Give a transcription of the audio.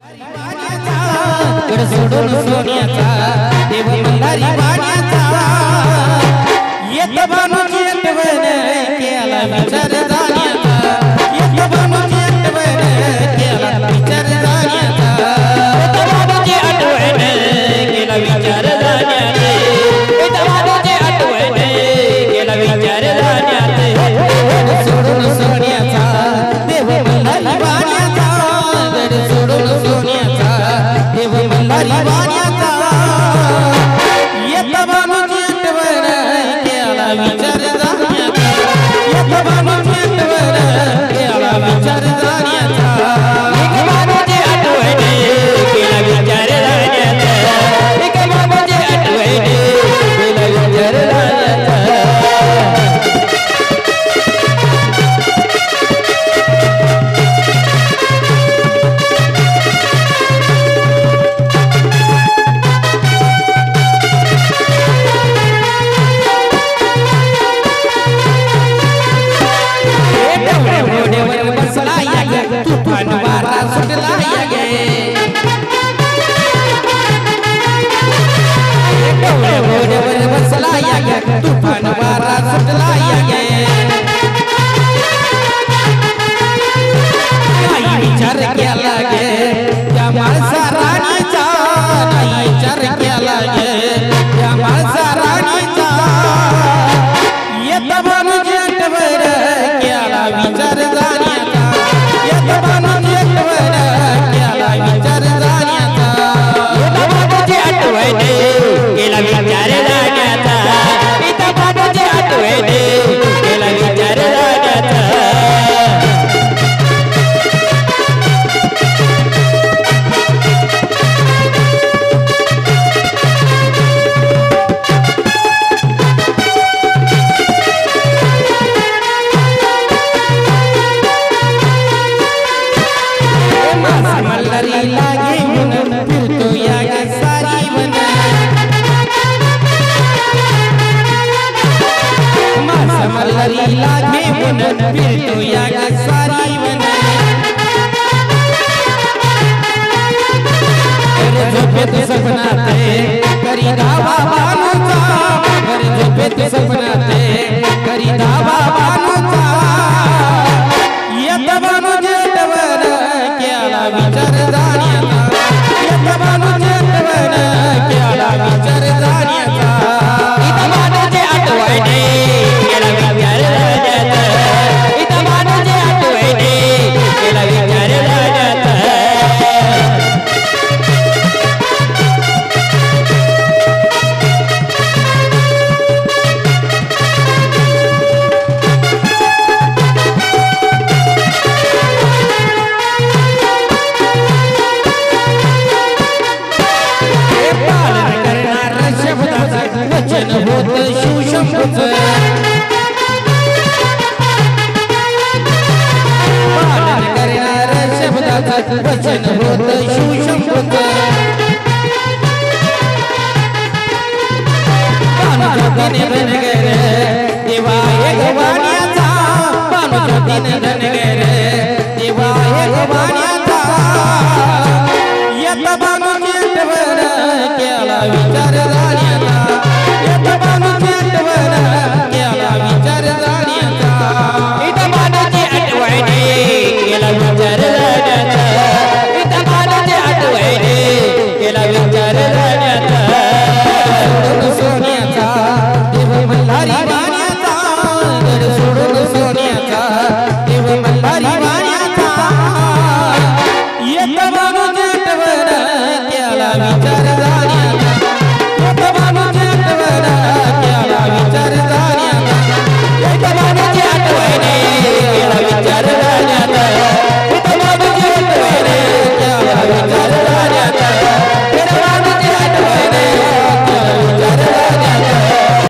गड सोडून सोन्याचा देव मल्हारी वाण्याचा येत बानूची आठवण केला विचार जाण्याचा येत बानूची आठवण केला विचार जाण्याचा येत बानूची आठवण केला विचार जाण्याचा येत बानूची आठवण केला विचार जाण्याचा गड सोडून सोन्याचा देव मल्हारी वाण्याचा गड सोडून सोन्याचा देव मल्हारी वाण्याचा येत बानूची आठवण केला विचार जाण्याचा येत बानूची आठवण केला विचार जाण्याचा एक बानूची आठवण केला विचार जाण्याचा एक बानूची आठवण केला विचार जाण्याचा तुफान वारा सुटला या गे डोळे घोड्यावर बसला या गे तुफान वारा सुटला या गे काही विचार केला गे त्या माणसा राणीचा नाही विचार केला गे त्या माणसा राणीचा येत बानूची आठवण केला विचार जाण्याचा येत बानूची आठवण केला विचार जाण्याचा येत बानूची आठवण केला विचार जाण्याचा येत बानूची आठवण केला विचार जाण्याचा मल्हारी लागे मन फिरतो या ग सारी मन माझा मल्हारी लागे मन फिरतो या ग सारी मन झोपेत सपनात करी धावा बानूचा झोपेत सपनात करी धावा बानूचा येत बानूची आठवण केला विचार जाण्याचा येत बानूची आठवण केला विचार जाण्याचा येत बानूची आठवण केला विचार जाण्याचा येत बानूची आठवण केला विचार जाण्याचा वचन होत शिवशंभूच पालन करणार शब्दाचं वचन होत शिवशंभूच बानूज्योतीने धनगर देवा एक वाण्याचा बानूज्योतीने धनगर देवा एक वाण्याचा येत बानूची आठवण केला विचार जाण्याचा येत बानूची आठवण केला विचार जाण्याचा येत बानूची आठवण केला विचार जाण्याचा येत बानूची आठवण केला विचार जाण्याचा सोडून सोन्याचा देव मल्हारी वाण्याचा गड सोडून सोन्याचा देव मल्हारी वाण्याचा येत बानूची आठवण केला विचार